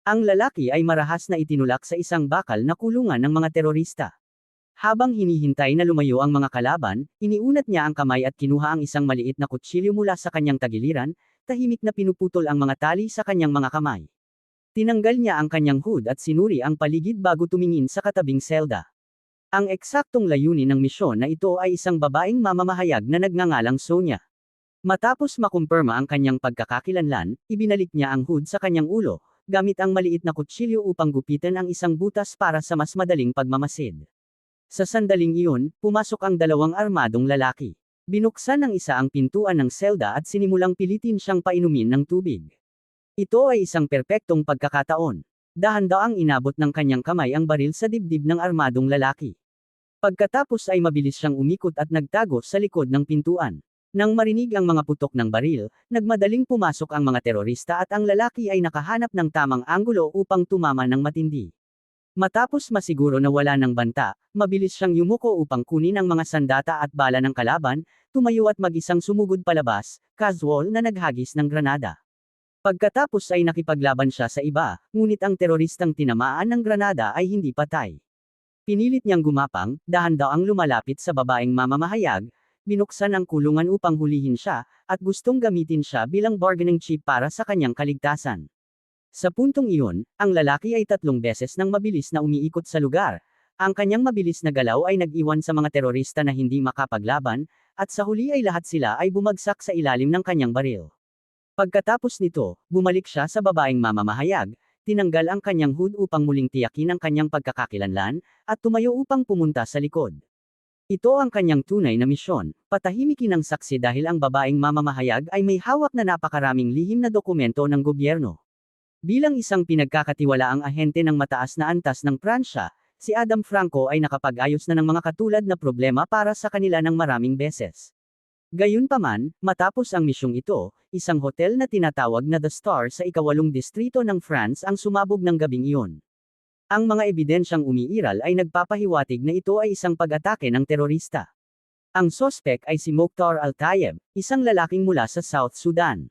Ang lalaki ay marahas na itinulak sa isang bakal na kulungan ng mga terorista. Habang hinihintay na lumayo ang mga kalaban, iniunat niya ang kamay at kinuha ang isang maliit na kutsilyo mula sa kanyang tagiliran, tahimik na pinuputol ang mga tali sa kanyang mga kamay. Tinanggal niya ang kanyang hood at sinuri ang paligid bago tumingin sa katabing selda. Ang eksaktong layunin ng misyon na ito ay isang babaeng mamamahayag na nagngangalang Sonia. Matapos makumpirma ang kanyang pagkakakilanlan, ibinalik niya ang hood sa kanyang ulo, gamit ang maliit na kutsilyo upang gupitan ang isang butas para sa mas madaling pagmamasid. Sa sandaling iyon, pumasok ang dalawang armadong lalaki. Binuksan ng isa ang pintuan ng selda at sinimulang pilitin siyang painumin ng tubig. Ito ay isang perpektong pagkakataon. Dahan-daang inabot ng kanyang kamay ang baril sa dibdib ng armadong lalaki. Pagkatapos ay mabilis siyang umikot at nagtago sa likod ng pintuan. Nang marinig ang mga putok ng baril, nagmadaling pumasok ang mga terorista at ang lalaki ay nakahanap ng tamang anggulo upang tumama ng matindi. Matapos masiguro na wala ng banta, mabilis siyang yumuko upang kunin ang mga sandata at bala ng kalaban, tumayo at mag-isang sumugod palabas, casual na naghagis ng granada. Pagkatapos ay nakipaglaban siya sa iba, ngunit ang teroristang tinamaan ng granada ay hindi patay. Pinilit niyang gumapang, dahan-daang lumalapit sa babaeng mamamahayag, binuksan ang kulungan upang hulihin siya, at gustong gamitin siya bilang bargaining chip para sa kanyang kaligtasan. Sa puntong iyon, ang lalaki ay 3 beses nang mabilis na umiikot sa lugar. Ang kanyang mabilis na galaw ay nag-iwan sa mga terorista na hindi makapaglaban, at sa huli ay lahat sila ay bumagsak sa ilalim ng kanyang baril. Pagkatapos nito, bumalik siya sa babaeng mamamahayag, tinanggal ang kanyang hood upang muling tiyakin ang kanyang pagkakakilanlan, at tumayo upang pumunta sa likod. Ito ang kanyang tunay na misyon, patahimikin ang saksi dahil ang babaeng mamamahayag ay may hawak na napakaraming lihim na dokumento ng gobyerno. Bilang isang pinagkakatiwalaang ahente ng mataas na antas ng Pransya, si Adam Franco ay nakapag-ayos na ng mga katulad na problema para sa kanila ng maraming beses. Gayunpaman, matapos ang misyong ito, isang hotel na tinatawag na The Star sa ika-8 distrito ng France ang sumabog ng gabing iyon. Ang mga ebidensyang umiiral ay nagpapahiwatig na ito ay isang pag-atake ng terorista. Ang sospek ay si Mokhtar Al-Tayeb, isang lalaking mula sa South Sudan.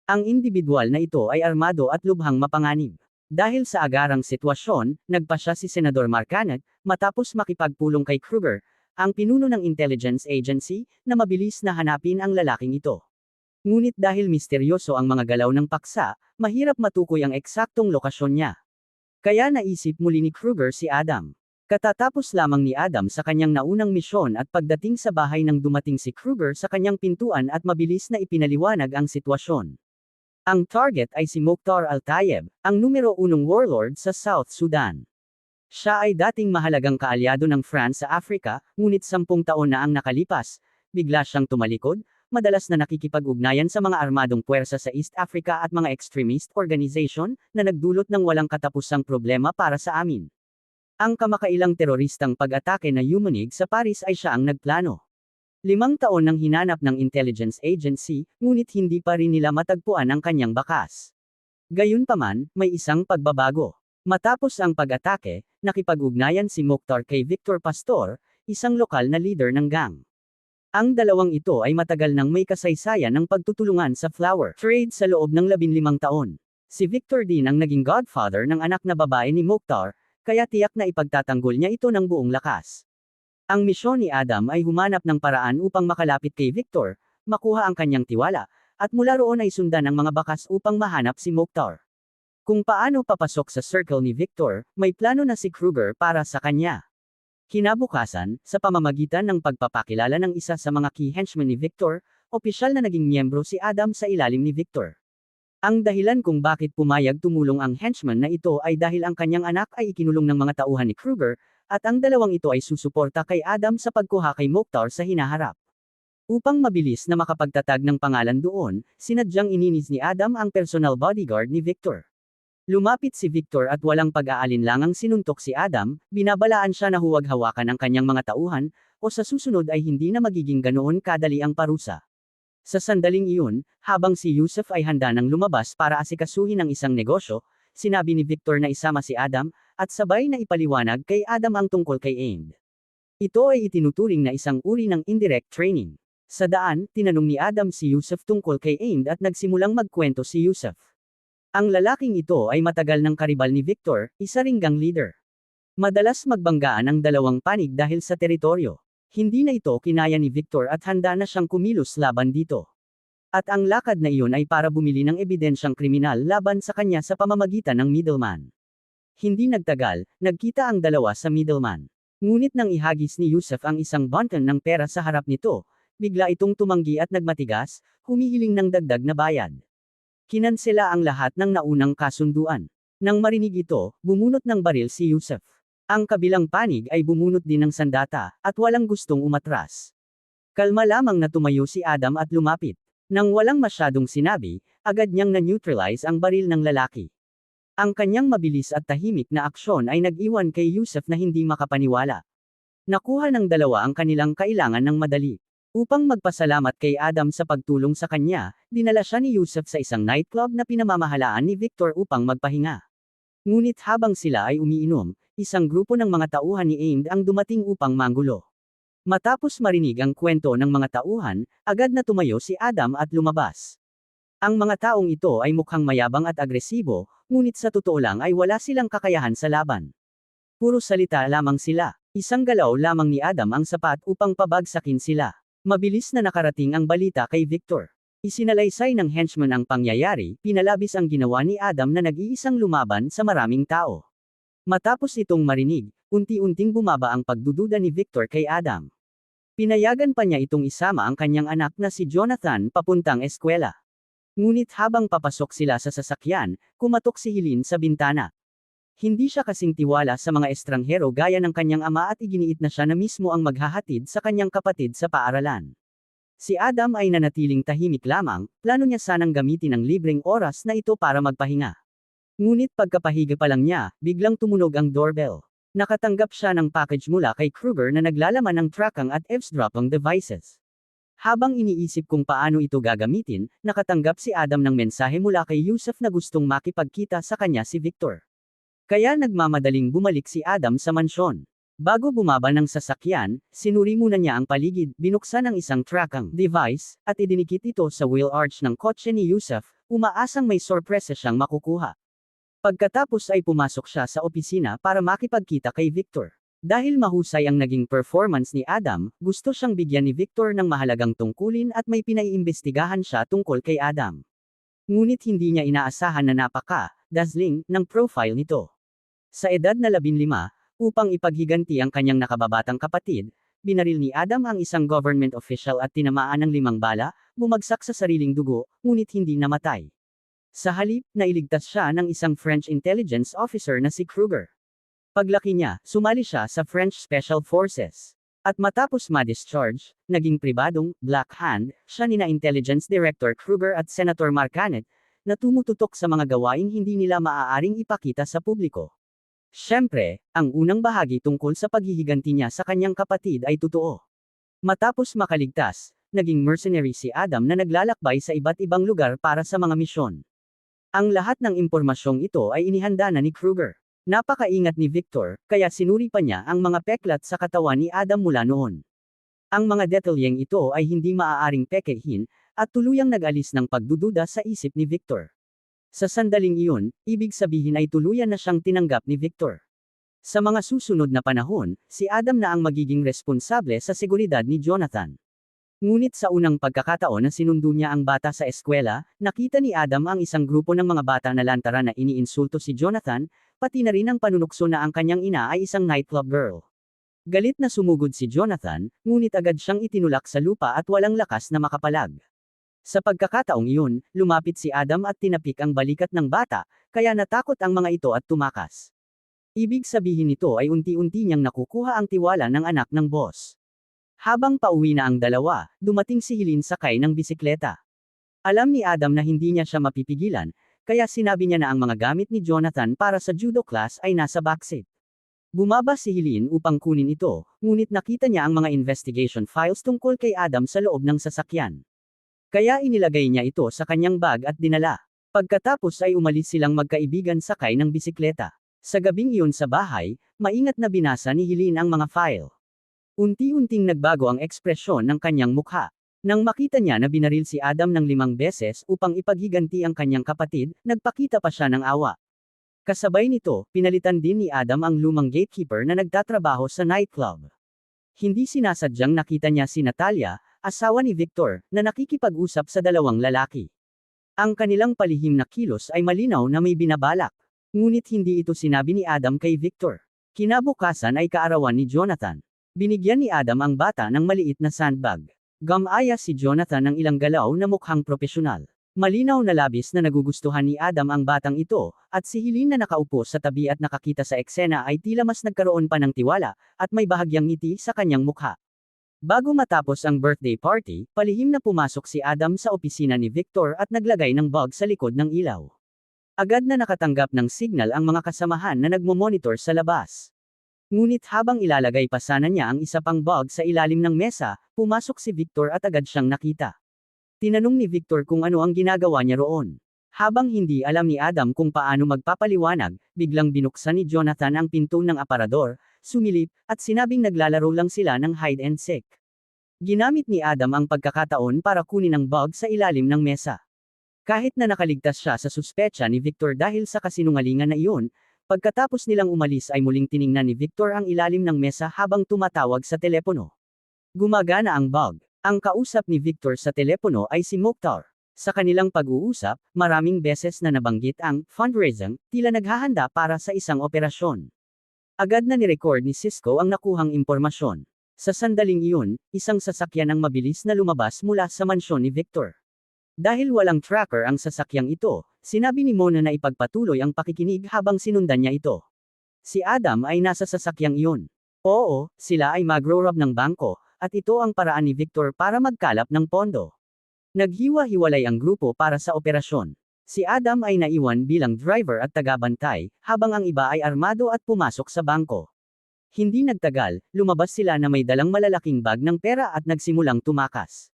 Ang individual na ito ay armado at lubhang mapanganib. Dahil sa agarang sitwasyon, nagpa siya si Senador Marcanet, matapos makipagpulong kay Kruger, ang pinuno ng intelligence agency, na mabilis na hanapin ang lalaking ito. Ngunit dahil misteryoso ang mga galaw ng paksa, mahirap matukoy ang eksaktong lokasyon niya. Kaya naisip muli ni Kruger si Adam. Katatapos lamang ni Adam sa kanyang naunang misyon at pagdating sa bahay nang dumating si Kruger sa kanyang pintuan at mabilis na ipinaliwanag ang sitwasyon. Ang target ay si Mokhtar Al-Tayeb, ang numero 1 warlord sa South Sudan. Siya ay dating mahalagang kaalyado ng France sa Africa, ngunit 10 taon na ang nakalipas, bigla siyang tumalikod, madalas na nakikipag-ugnayan sa mga armadong puwersa sa East Africa at mga extremist organization, na nagdulot ng walang katapusang problema para sa amin. Ang kamakailang teroristang pag-atake na Yumanig sa Paris ay siya ang nagplano. 5 taon nang hinanap ng intelligence agency, ngunit hindi pa rin nila matagpuan ang kanyang bakas. Gayunpaman, may isang pagbabago. Matapos ang pag-atake, nakipag-ugnayan si Mokhtar kay Victor Pastor, isang lokal na leader ng gang. Ang dalawang ito ay matagal nang may kasaysayan ng pagtutulungan sa flower trade sa loob ng 15 taon. Si Victor din ang naging godfather ng anak na babae ni Mokhtar, kaya tiyak na ipagtatanggol niya ito ng buong lakas. Ang misyon ni Adam ay humanap ng paraan upang makalapit kay Victor, makuha ang kanyang tiwala, at mula roon ay sundan ang mga bakas upang mahanap si Mokhtar. Kung paano papasok sa circle ni Victor, may plano na si Kruger para sa kanya. Kinabukasan, sa pamamagitan ng pagpapakilala ng isa sa mga key henchmen ni Victor, opisyal na naging miyembro si Adam sa ilalim ni Victor. Ang dahilan kung bakit pumayag tumulong ang henchman na ito ay dahil ang kanyang anak ay ikinulong ng mga tauhan ni Kruger, at ang dalawang ito ay susuporta kay Adam sa pagkuha kay Mokhtar sa hinaharap. Upang mabilis na makapagtatag ng pangalan doon, sinadyang ininis ni Adam ang personal bodyguard ni Victor. Lumapit si Victor at walang pag-aalinlangang sinuntok si Adam, binabalaan siya na huwag hawakan ang kanyang mga tauhan, o sa susunod ay hindi na magiging ganoon kadali ang parusa. Sa sandaling iyon, habang si Yusuf ay handa nang lumabas para asikasuhin ang isang negosyo, sinabi ni Victor na isama si Adam, at sabay na ipaliwanag kay Adam ang tungkol kay Aid. Ito ay itinuturing na isang uri ng indirect training. Sa daan, tinanong ni Adam si Yusuf tungkol kay Aid at nagsimulang magkwento si Yusuf. Ang lalaking ito ay matagal ng karibal ni Victor, isa ring gang leader. Madalas magbanggaan ang dalawang panig dahil sa teritoryo. Hindi na ito kinaya ni Victor at handa na siyang kumilos laban dito. At ang lakad na iyon ay para bumili ng ebidensyang kriminal laban sa kanya sa pamamagitan ng middleman. Hindi nagtagal, nagkita ang dalawa sa middleman. Ngunit nang ihagis ni Yusuf ang isang bunton ng pera sa harap nito, bigla itong tumanggi at nagmatigas, humihiling ng dagdag na bayad. Kinansela ang lahat ng naunang kasunduan. Nang marinig ito, bumunot ng baril si Yusuf. Ang kabilang panig ay bumunot din ng sandata, at walang gustong umatras. Kalma lamang na tumayo si Adam at lumapit. Nang walang masyadong sinabi, agad niyang na-neutralize ang baril ng lalaki. Ang kanyang mabilis at tahimik na aksyon ay nag-iwan kay Yusuf na hindi makapaniwala. Nakuha ng dalawa ang kanilang kailangan ng madali. Upang magpasalamat kay Adam sa pagtulong sa kanya, dinala siya ni Yusuf sa isang nightclub na pinamamahalaan ni Victor upang magpahinga. Ngunit habang sila ay umiinom, isang grupo ng mga tauhan ni Aimed ang dumating upang manggulo. Matapos marinig ang kwento ng mga tauhan, agad na tumayo si Adam at lumabas. Ang mga taong ito ay mukhang mayabang at agresibo, ngunit sa totoo lang ay wala silang kakayahan sa laban. Puro salita lamang sila. Isang galaw lamang ni Adam ang sapat upang pabagsakin sila. Mabilis na nakarating ang balita kay Victor. Isinalaysay ng henchman ang pangyayari, pinalabis ang ginawa ni Adam na nag-iisang lumaban sa maraming tao. Matapos itong marinig, unti-unting bumaba ang pagdududa ni Victor kay Adam. Pinayagan pa niya itong isama ang kanyang anak na si Jonathan papuntang eskwela. Ngunit habang papasok sila sa sasakyan, kumatok si Helene sa bintana. Hindi siya kasing tiwala sa mga estranghero gaya ng kanyang ama at iginiit na siya na mismo ang maghahatid sa kanyang kapatid sa paaralan. Si Adam ay nanatiling tahimik lamang, plano niya sanang gamitin ang libreng oras na ito para magpahinga. Ngunit pagkapahiga pa lang niya, biglang tumunog ang doorbell. Nakatanggap siya ng package mula kay Kruger na naglalaman ng tracking at eavesdropping devices. Habang iniisip kung paano ito gagamitin, nakatanggap si Adam ng mensahe mula kay Yusuf na gustong makipagkita sa kanya si Victor. Kaya nagmamadaling bumalik si Adam sa mansyon. Bago bumaba ng sasakyan, sinuri muna niya ang paligid, binuksan ang isang tracking device, at idinikit ito sa wheel arch ng kotse ni Yusuf, umaasang may sorpresa siyang makukuha. Pagkatapos ay pumasok siya sa opisina para makipagkita kay Victor. Dahil mahusay ang naging performance ni Adam, gusto siyang bigyan ni Victor ng mahalagang tungkulin at may pinaiimbestigahan siya tungkol kay Adam. Ngunit hindi niya inaasahan na napaka-dazzling ng profile nito. Sa edad na 15, upang ipaghiganti ang kanyang nakababatang kapatid, binaril ni Adam ang isang government official at tinamaan ng 5 bala, bumagsak sa sariling dugo, ngunit hindi namatay. Sa halip, nailigtas siya ng isang French intelligence officer na si Kruger. Paglaki niya, sumali siya sa French Special Forces. At matapos ma-discharge, naging pribadong, Black Hand, siya nina Intelligence Director Kruger at Senator Marcanet, na tumututok sa mga gawaing hindi nila maaaring ipakita sa publiko. Siyempre, ang unang bahagi tungkol sa paghihiganti niya sa kanyang kapatid ay totoo. Matapos makaligtas, naging mercenary si Adam na naglalakbay sa iba't ibang lugar para sa mga misyon. Ang lahat ng impormasyong ito ay inihanda na ni Kruger. Napakaingat ni Victor, kaya sinuri pa niya ang mga peklat sa katawan ni Adam mula noon. Ang mga detalyeng ito ay hindi maaaring pekehin, at tuluyang nag-alis ng pagdududa sa isip ni Victor. Sa sandaling iyon, ibig sabihin ay tuluyan na siyang tinanggap ni Victor. Sa mga susunod na panahon, si Adam na ang magiging responsable sa seguridad ni Jonathan. Ngunit sa unang pagkakataon na sinundo niya ang bata sa eskwela, nakita ni Adam ang isang grupo ng mga bata na lantaran na iniinsulto si Jonathan, pati na rin ang panunukso na ang kanyang ina ay isang nightclub girl. Galit na sumugod si Jonathan, ngunit agad siyang itinulak sa lupa at walang lakas na makapalag. Sa pagkakataong iyon, lumapit si Adam at tinapik ang balikat ng bata, kaya natakot ang mga ito at tumakas. Ibig sabihin nito ay unti-unti niyang nakukuha ang tiwala ng anak ng boss. Habang pauwi na ang dalawa, dumating si Helene sakay ng bisikleta. Alam ni Adam na hindi niya siya mapipigilan, kaya sinabi niya na ang mga gamit ni Jonathan para sa judo class ay nasa backseat. Bumaba si Helene upang kunin ito, ngunit nakita niya ang mga investigation files tungkol kay Adam sa loob ng sasakyan. Kaya inilagay niya ito sa kanyang bag at dinala. Pagkatapos ay umalis silang magkaibigan sakay ng bisikleta. Sa gabing iyon sa bahay, maingat na binasa ni Helene ang mga file. Unti-unting nagbago ang ekspresyon ng kanyang mukha. Nang makita niya na binaril si Adam ng 5 beses upang ipaghiganti ang kanyang kapatid, nagpakita pa siya ng awa. Kasabay nito, pinalitan din ni Adam ang lumang gatekeeper na nagtatrabaho sa nightclub. Hindi sinasadyang nakita niya si Natalia, asawa ni Victor, na nakikipag-usap sa dalawang lalaki. Ang kanilang palihim na kilos ay malinaw na may binabalak. Ngunit hindi ito sinabi ni Adam kay Victor. Kinabukasan ay kaarawan ni Jonathan. Binigyan ni Adam ang bata ng maliit na sandbag. Gumaya si Jonathan ng ilang galaw na mukhang propesyonal. Malinaw na labis na nagugustuhan ni Adam ang batang ito, at si Helene na nakaupo sa tabi at nakakita sa eksena ay tila mas nagkaroon pa ng tiwala, at may bahagyang ngiti sa kanyang mukha. Bago matapos ang birthday party, palihim na pumasok si Adam sa opisina ni Victor at naglagay ng bulb sa likod ng ilaw. Agad na nakatanggap ng signal ang mga kasamahan na nagmomonitor sa labas. Ngunit habang ilalagay pa sana niya ang isa pang bulb sa ilalim ng mesa, pumasok si Victor at agad siyang nakita. Tinanong ni Victor kung ano ang ginagawa niya roon. Habang hindi alam ni Adam kung paano magpapaliwanag, biglang binuksan ni Jonathan ang pinto ng aparador, sumilip, at sinabing naglalaro lang sila ng hide and seek. Ginamit ni Adam ang pagkakataon para kunin ang bulb sa ilalim ng mesa. Kahit na nakaligtas siya sa suspecha ni Victor dahil sa kasinungalingan na iyon, pagkatapos nilang umalis ay muling tiningnan ni Victor ang ilalim ng mesa habang tumatawag sa telepono. Gumagana ang bulb. Ang kausap ni Victor sa telepono ay si Mokhtar. Sa kanilang pag-uusap, maraming beses na nabanggit ang fundraising, tila naghahanda para sa isang operasyon. Agad na nirecord ni Cisco ang nakuhang impormasyon. Sa sandaling iyon, isang sasakyan ang mabilis na lumabas mula sa mansyon ni Victor. Dahil walang tracker ang sasakyang ito, sinabi ni Mona na ipagpatuloy ang pakikinig habang sinundan niya ito. Si Adam ay nasa sasakyang iyon. Oo, sila ay magro-rob ng bangko, at ito ang paraan ni Victor para magkalap ng pondo. Naghiwa-hiwalay ang grupo para sa operasyon. Si Adam ay naiwan bilang driver at tagabantay, habang ang iba ay armado at pumasok sa bangko. Hindi nagtagal, lumabas sila na may dalang malalaking bag ng pera at nagsimulang tumakas.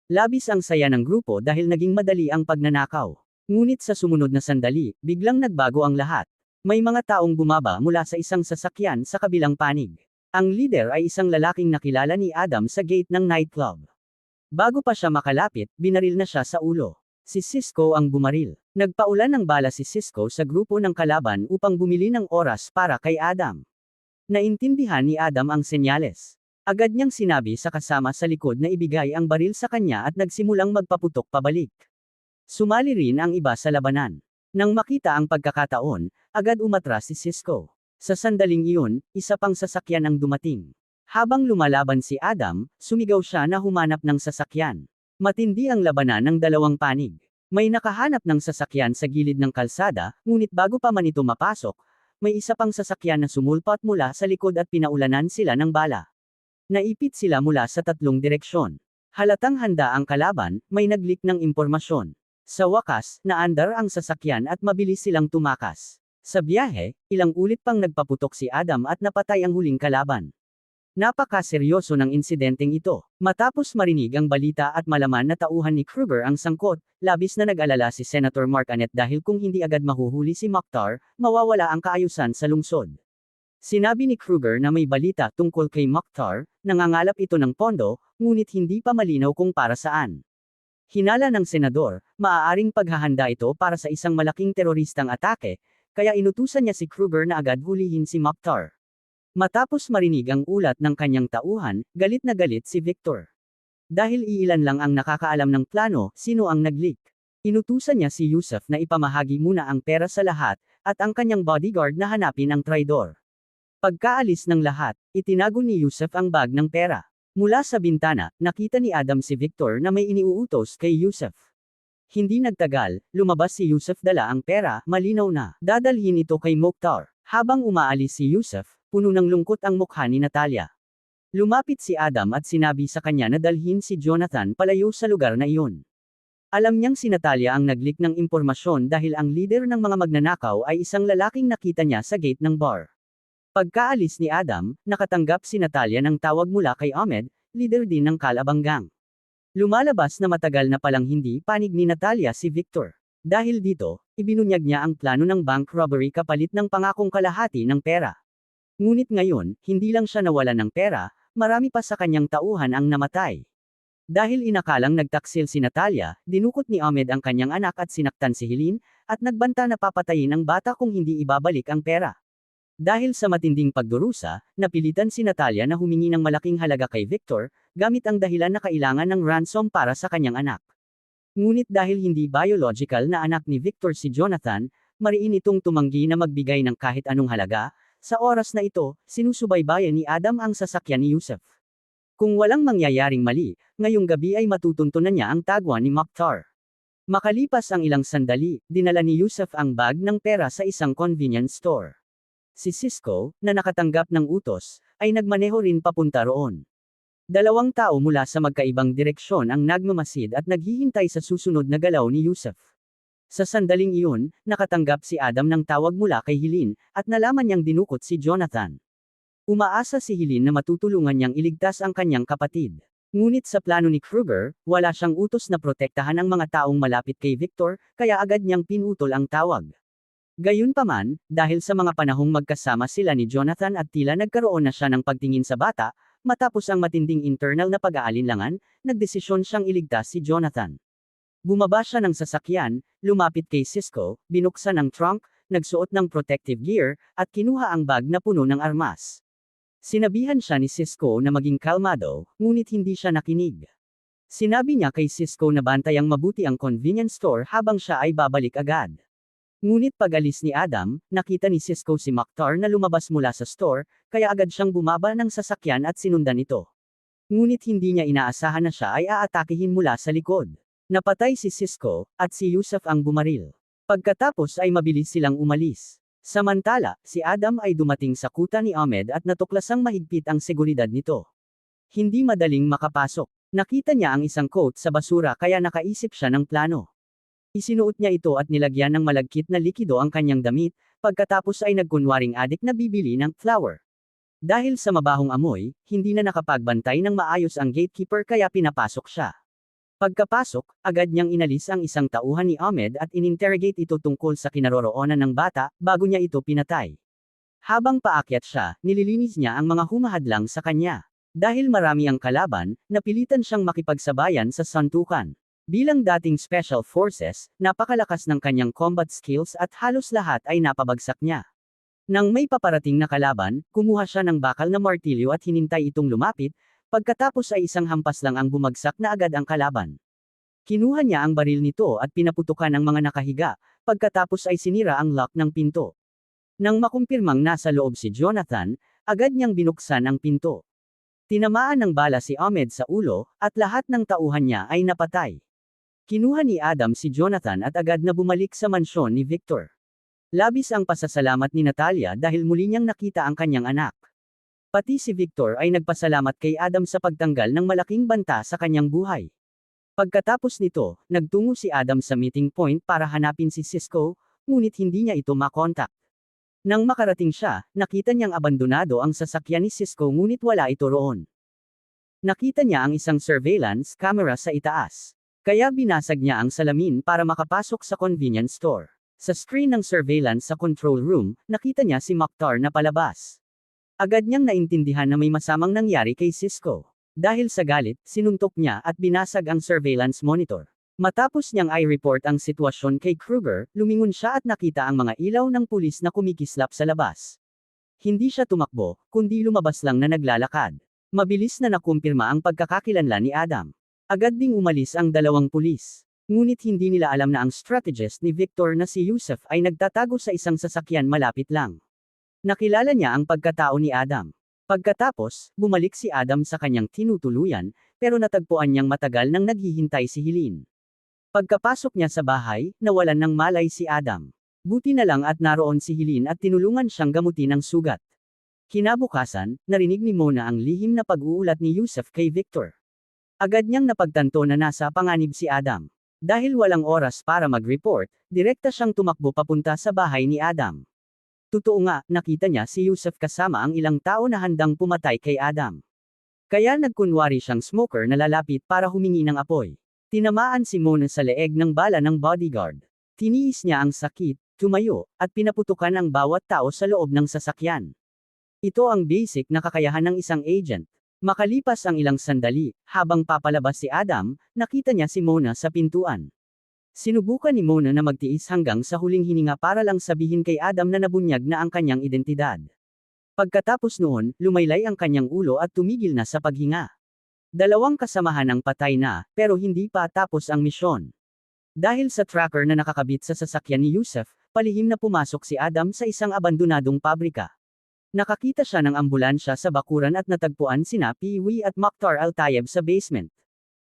Labis ang saya ng grupo dahil naging madali ang pagnanakaw. Ngunit sa sumunod na sandali, biglang nagbago ang lahat. May mga taong bumaba mula sa isang sasakyan sa kabilang panig. Ang leader ay isang lalaking nakilala ni Adam sa gate ng nightclub. Bago pa siya makalapit, binaril na siya sa ulo. Si Cisco ang bumaril. Nagpaulan ng bala si Cisco sa grupo ng kalaban upang bumili ng oras para kay Adam. Naintindihan ni Adam ang senyales. Agad niyang sinabi sa kasama sa likod na ibigay ang baril sa kanya at nagsimulang magpaputok pabalik. Sumali rin ang iba sa labanan. Nang makita ang pagkakataon, agad umatras si Cisco. Sa sandaling iyon, isa pang sasakyan ang dumating. Habang lumalaban si Adam, sumigaw siya na humanap ng sasakyan. Matindi ang labanan ng dalawang panig. May nakahanap ng sasakyan sa gilid ng kalsada, ngunit bago pa man ito mapasok, may isa pang sasakyan na sumulpat mula sa likod at pinaulanan sila ng bala. Naipit sila mula sa tatlong direksyon. Halatang handa ang kalaban, may nag-leak ng impormasyon. Sa wakas, naandar ang sasakyan at mabilis silang tumakas. Sa biyahe, ilang ulit pang nagpaputok si Adam at napatay ang huling kalaban. Napakaseryoso ng insidenteng ito. Matapos marinig ang balita at malaman na tauhan ni Kruger ang sangkot, labis na nag-alala si Senator Mark Annett dahil kung hindi agad mahuhuli si Mokhtar, mawawala ang kaayusan sa lungsod. Sinabi ni Kruger na may balita tungkol kay Mokhtar, nangangalap ito ng pondo, ngunit hindi pa malinaw kung para saan. Hinala ng senador, maaaring paghahanda ito para sa isang malaking teroristang atake, kaya inutusan niya si Kruger na agad hulihin si Mokhtar. Matapos marinig ang ulat ng kanyang tauhan, galit na galit si Victor. Dahil iilan lang ang nakakaalam ng plano, sino ang nag-leak. Inutusan niya si Yusuf na ipamahagi muna ang pera sa lahat, at ang kanyang bodyguard na hanapin ang traidor. Pagkaalis ng lahat, itinago ni Yusuf ang bag ng pera. Mula sa bintana, nakita ni Adam si Victor na may iniuutos kay Yusuf. Hindi nagtagal, lumabas si Yusuf dala ang pera, malinaw na dadalhin ito kay Mokhtar. Habang umaalis si Yusuf, puno ng lungkot ang mukha ni Natalia. Lumapit si Adam at sinabi sa kanya na dalhin si Jonathan palayo sa lugar na iyon. Alam niyang si Natalia ang nag-leak ng impormasyon dahil ang leader ng mga magnanakaw ay isang lalaking nakita niya sa gate ng bar. Pagkaalis ni Adam, nakatanggap si Natalia ng tawag mula kay Ahmed, leader din ng Kalabang Gang. Lumalabas na matagal na palang hindi panig ni Natalia si Victor. Dahil dito, ibinunyag niya ang plano ng bank robbery kapalit ng pangakong kalahati ng pera. Ngunit ngayon, hindi lang siya nawalan ng pera, marami pa sa kanyang tauhan ang namatay. Dahil inakalang nagtaksil si Natalia, dinukot ni Ahmed ang kanyang anak at sinaktan si Helene, at nagbanta na papatayin ang bata kung hindi ibabalik ang pera. Dahil sa matinding pagdurusa, napilitan si Natalia na humingi ng malaking halaga kay Victor, gamit ang dahilan na kailangan ng ransom para sa kanyang anak. Ngunit dahil hindi biological na anak ni Victor si Jonathan, mariin itong tumanggi na magbigay ng kahit anong halaga. Sa oras na ito, sinusubaybayan ni Adam ang sasakyan ni Yusuf. Kung walang mangyayaring mali, ngayong gabi ay matutuntunan niya ang tagwan ni Mokhtar. Makalipas ang ilang sandali, dinala ni Yusuf ang bag ng pera sa isang convenience store. Si Cisco, na nakatanggap ng utos, ay nagmaneho rin papunta roon. Dalawang tao mula sa magkaibang direksyon ang nagmamasid at naghihintay sa susunod na galaw ni Yusuf. Sa sandaling iyon, nakatanggap si Adam ng tawag mula kay Helene, at nalaman niyang dinukot si Jonathan. Umaasa si Helene na matutulungan niyang iligtas ang kanyang kapatid. Ngunit sa plano ni Kruger, wala siyang utos na protektahan ang mga taong malapit kay Victor, kaya agad niyang pinutol ang tawag. Gayunpaman, dahil sa mga panahong magkasama sila ni Jonathan at tila nagkaroon na siya ng pagtingin sa bata, matapos ang matinding internal na pag-aalinlangan, nagdesisyon siyang iligtas si Jonathan. Bumaba siya ng sasakyan, lumapit kay Cisco, binuksan ang trunk, nagsuot ng protective gear, at kinuha ang bag na puno ng armas. Sinabihan siya ni Cisco na maging kalmado, ngunit hindi siya nakinig. Sinabi niya kay Cisco na bantayang mabuti ang convenience store habang siya ay babalik agad. Ngunit pag-alis ni Adam, nakita ni Cisco si Mokhtar na lumabas mula sa store, kaya agad siyang bumaba ng sasakyan at sinundan ito. Ngunit hindi niya inaasahan na siya ay aatakihin mula sa likod. Napatay si Cisco, at si Yusuf ang bumaril. Pagkatapos ay mabilis silang umalis. Samantala, si Adam ay dumating sa kuta ni Ahmed at natuklasang mahigpit ang seguridad nito. Hindi madaling makapasok. Nakita niya ang isang coat sa basura kaya nakaisip siya ng plano. Isinuot niya ito at nilagyan ng malagkit na likido ang kanyang damit, pagkatapos ay nagkunwaring adik na bibili ng flour. Dahil sa mabahong amoy, hindi na nakapagbantay ng maayos ang gatekeeper kaya pinapasok siya. Pagkapasok, agad niyang inalis ang isang tauhan ni Ahmed at ininterrogate ito tungkol sa kinaroroonan ng bata, bago niya ito pinatay. Habang paakyat siya, nililinis niya ang mga humahadlang sa kanya. Dahil marami ang kalaban, napilitan siyang makipagsabayan sa suntukan. Bilang dating special forces, napakalakas ng kanyang combat skills at halos lahat ay napabagsak niya. Nang may paparating na kalaban, kumuha siya ng bakal na martilyo at hinintay itong lumapit. Pagkatapos ay isang hampas lang ang bumagsak na agad ang kalaban. Kinuha niya ang baril nito at pinaputukan ang mga nakahiga, pagkatapos ay sinira ang lock ng pinto. Nang makumpirmang nasa loob si Jonathan, agad niyang binuksan ang pinto. Tinamaan ng bala si Ahmed sa ulo, at lahat ng tauhan niya ay napatay. Kinuha ni Adam si Jonathan at agad na bumalik sa mansyon ni Victor. Labis ang pasasalamat ni Natalia dahil muli niyang nakita ang kanyang anak. Pati si Victor ay nagpasalamat kay Adam sa pagtanggal ng malaking banta sa kanyang buhay. Pagkatapos nito, nagtungo si Adam sa meeting point para hanapin si Cisco, ngunit hindi niya ito makontak. Nang makarating siya, nakita niyang abandonado ang sasakyan ni Cisco ngunit wala ito roon. Nakita niya ang isang surveillance camera sa itaas. Kaya binasag niya ang salamin para makapasok sa convenience store. Sa screen ng surveillance sa control room, nakita niya si Mokhtar na palabas. Agad niyang naintindihan na may masamang nangyari kay Cisco. Dahil sa galit, sinuntok niya at binasag ang surveillance monitor. Matapos niyang i-report ang sitwasyon kay Kruger, lumingon siya at nakita ang mga ilaw ng pulis na kumikislap sa labas. Hindi siya tumakbo, kundi lumabas lang na naglalakad. Mabilis na nakumpirma ang pagkakakilanlan ni Adam. Agad ding umalis ang dalawang pulis. Ngunit hindi nila alam na ang strategist ni Victor na si Yusuf ay nagtatago sa isang sasakyan malapit lang. Nakilala niya ang pagkatao ni Adam. Pagkatapos, bumalik si Adam sa kanyang tinutuluyan, pero natagpuan niyang matagal nang naghihintay si Helene. Pagkapasok niya sa bahay, nawalan ng malay si Adam. Buti na lang at naroon si Helene at tinulungan siyang gamutin ang sugat. Kinabukasan, narinig ni Mona ang lihim na pag-uulat ni Yusuf kay Victor. Agad niyang napagtanto na nasa panganib si Adam. Dahil walang oras para mag-report, direkta siyang tumakbo papunta sa bahay ni Adam. Totoo nga, nakita niya si Yusuf kasama ang ilang tao na handang pumatay kay Adam. Kaya nagkunwari siyang smoker na lalapit para humingi ng apoy. Tinamaan si Mona sa leeg ng bala ng bodyguard. Tiniis niya ang sakit, tumayo, at pinaputukan ang bawat tao sa loob ng sasakyan. Ito ang basic na kakayahan ng isang agent. Makalipas ang ilang sandali, habang papalabas si Adam, nakita niya si Mona sa pintuan. Sinubukan ni Mona na magtiis hanggang sa huling hininga para lang sabihin kay Adam na nabunyag na ang kanyang identidad. Pagkatapos noon, lumaylay ang kanyang ulo at tumigil na sa paghinga. Dalawang kasamahan ang patay na, pero hindi pa tapos ang misyon. Dahil sa tracker na nakakabit sa sasakyan ni Yusuf, palihim na pumasok si Adam sa isang abandonadong pabrika. Nakakita siya ng ambulansya sa bakuran at natagpuan sina Pee-wee at Mokhtar Al-Tayeb sa basement.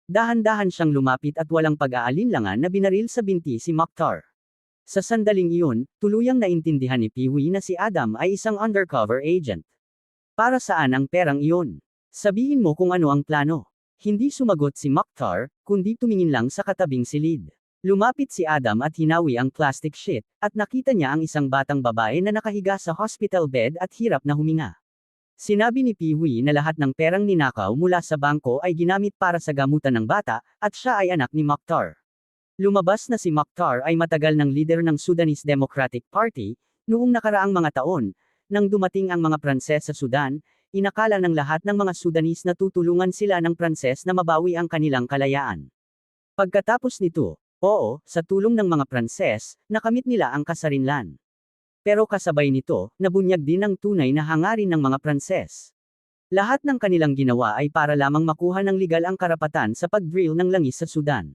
Dahan-dahan siyang lumapit at walang pag-aalinlangan na binaril sa binti si Mokhtar. Sa sandaling iyon, tuluyang naintindihan ni Pee-wee na si Adam ay isang undercover agent. Para saan ang perang iyon? Sabihin mo kung ano ang plano. Hindi sumagot si Mokhtar, kundi tumingin lang sa katabing silid. Lumapit si Adam at hinawi ang plastic sheet, at nakita niya ang isang batang babae na nakahiga sa hospital bed at hirap na huminga. Sinabi ni Pee-wee na lahat ng perang ninakaw mula sa bangko ay ginamit para sa gamutan ng bata, at siya ay anak ni Mokhtar. Lumabas na si Mokhtar ay matagal ng leader ng Sudanese Democratic Party, noong nakaraang mga taon, nang dumating ang mga Pranses sa Sudan, inakala ng lahat ng mga Sudanese na tutulungan sila ng Pranses na mabawi ang kanilang kalayaan. Pagkatapos nito, oo, sa tulong ng mga Pranses, nakamit nila ang kasarinlan. Pero kasabay nito, nabunyag din ang tunay na hangarin ng mga Pranses. Lahat ng kanilang ginawa ay para lamang makuha ng legal ang karapatan sa pag-drill ng langis sa Sudan.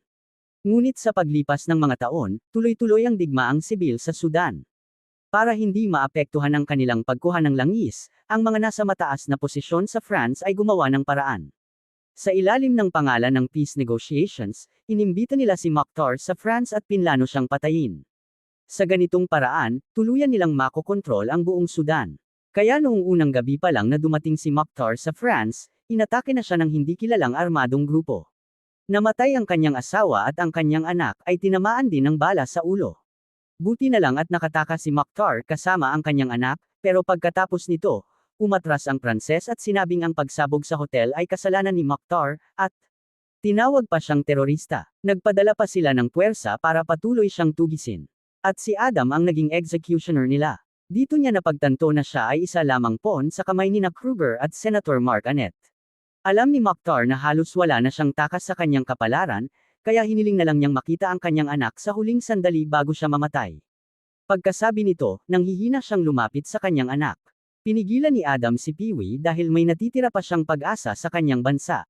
Ngunit sa paglipas ng mga taon, tuloy-tuloy ang digmaang sibil sa Sudan. Para hindi maapektuhan ang kanilang pagkuha ng langis, ang mga nasa mataas na posisyon sa France ay gumawa ng paraan. Sa ilalim ng pangalan ng peace negotiations, inimbita nila si Mokhtar sa France at pinlano siyang patayin. Sa ganitong paraan, tuluyan nilang makokontrol ang buong Sudan. Kaya noong unang gabi pa lang na dumating si Mokhtar sa France, inatake na siya ng hindi kilalang armadong grupo. Namatay ang kanyang asawa at ang kanyang anak ay tinamaan din ng bala sa ulo. Buti na lang at nakatakas si Mokhtar kasama ang kanyang anak, pero pagkatapos nito, umatras ang Pranses at sinabing ang pagsabog sa hotel ay kasalanan ni Mokhtar, at tinawag pa siyang terorista. Nagpadala pa sila ng puwersa para patuloy siyang tugisin. At si Adam ang naging executioner nila. Dito niya napagtanto na siya ay isa lamang pawn sa kamay ni Kruger at Senator Mark Annett. Alam ni Mokhtar na halos wala na siyang takas sa kanyang kapalaran, kaya hiniling na lang niyang makita ang kanyang anak sa huling sandali bago siya mamatay. Pagkasabi nito, nanghihina siyang lumapit sa kanyang anak. Pinigilan ni Adam si Pee-wee dahil may natitira pa siyang pag-asa sa kanyang bansa.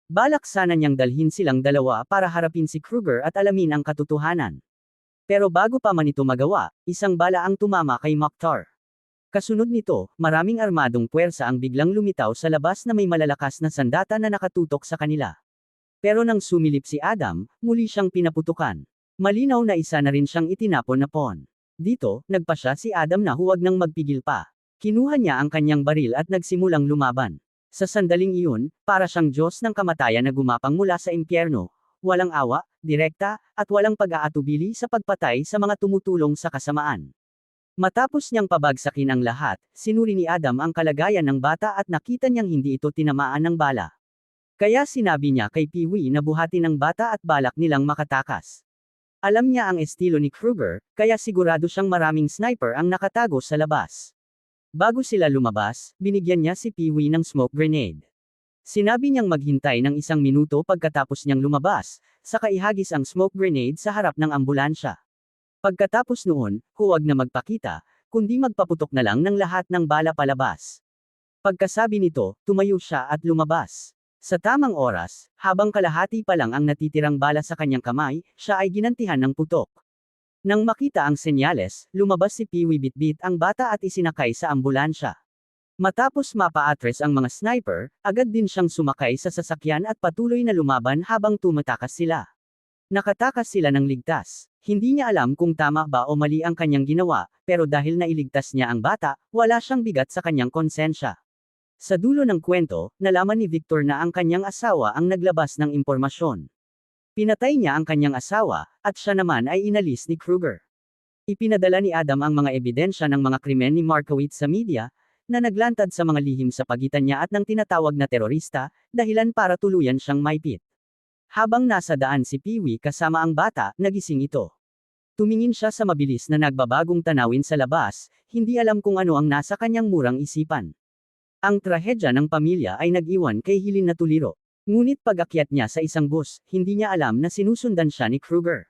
Balak sana niyang dalhin silang dalawa para harapin si Kruger at alamin ang katotohanan. Pero bago pa man ito magawa, isang bala ang tumama kay Mokhtar. Kasunod nito, maraming armadong puwersa ang biglang lumitaw sa labas na may malalakas na sandata na nakatutok sa kanila. Pero nang sumilip si Adam, muli siyang pinaputukan. Malinaw na isa na rin siyang itinapon na pawn. Dito, nagpasya si Adam na huwag nang magpigil pa. Kinuha niya ang kanyang baril at nagsimulang lumaban. Sa sandaling iyon, para siyang Diyos ng kamatayan na gumapang mula sa impyerno, walang awa, direkta, at walang pag-aatubili sa pagpatay sa mga tumutulong sa kasamaan. Matapos niyang pabagsakin ang lahat, sinuri ni Adam ang kalagayan ng bata at nakita niyang hindi ito tinamaan ng bala. Kaya sinabi niya kay Pee-wee na buhatin ang bata at balak nilang makatakas. Alam niya ang estilo ni Kruger, kaya sigurado siyang maraming sniper ang nakatago sa labas. Bago sila lumabas, binigyan niya si Pee-wee ng smoke grenade. Sinabi niyang maghintay ng 1 minuto pagkatapos niyang lumabas, saka ihagis ang smoke grenade sa harap ng ambulansya. Pagkatapos noon, huwag na magpakita, kundi magpaputok na lang ng lahat ng bala palabas. Pagkasabi nito, tumayo siya at lumabas. Sa tamang oras, habang kalahati pa lang ang natitirang bala sa kanyang kamay, siya ay ginantihan ng putok. Nang makita ang senyales, lumabas si Pee-wee bitbit ang bata at isinakay sa ambulansya. Matapos mapa-atres ang mga sniper, agad din siyang sumakay sa sasakyan at patuloy na lumaban habang tumatakas sila. Nakatakas sila ng ligtas. Hindi niya alam kung tama ba o mali ang kanyang ginawa, pero dahil nailigtas niya ang bata, wala siyang bigat sa kanyang konsensya. Sa dulo ng kwento, nalaman ni Victor na ang kanyang asawa ang naglabas ng impormasyon. Pinatay niya ang kanyang asawa, at siya naman ay inalis ni Kruger. Ipinadala ni Adam ang mga ebidensya ng mga krimen ni Markowitz sa media, na naglantad sa mga lihim sa pagitan niya at ng tinatawag na terorista, dahilan para tuluyan siyang maipit. Habang nasa daan si Pee-wee kasama ang bata, nagising ito. Tumingin siya sa mabilis na nagbabagong tanawin sa labas, hindi alam kung ano ang nasa kanyang murang isipan. Ang trahedya ng pamilya ay nag-iwan kay Helene na tuliro. Ngunit pag-akyat niya sa isang bus, hindi niya alam na sinusundan siya ni Kruger.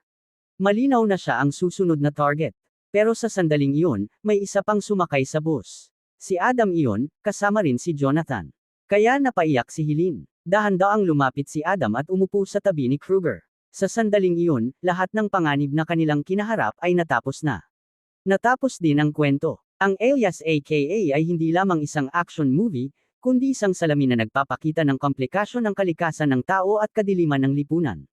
Malinaw na siya ang susunod na target. Pero sa sandaling iyon, may isa pang sumakay sa bus. Si Adam iyon, kasama rin si Jonathan. Kaya napaiyak si Helene. Dahan-daang lumapit si Adam at umupo sa tabi ni Kruger. Sa sandaling iyon, lahat ng panganib na kanilang kinaharap ay natapos na. Natapos din ang kwento. Ang Alias aka ay hindi lamang isang action movie, kundi isang salamin na nagpapakita ng komplikasyon ng kalikasan ng tao at kadiliman ng lipunan.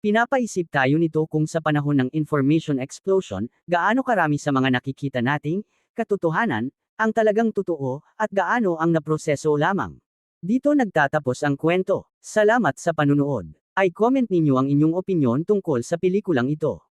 Pinapaisip tayo nito kung sa panahon ng information explosion, gaano karami sa mga nakikita nating katotohanan ang talagang totoo, at gaano ang naproseso lamang. Dito nagtatapos ang kwento. Salamat sa panunood. I-comment ninyo ang inyong opinyon tungkol sa pelikulang ito.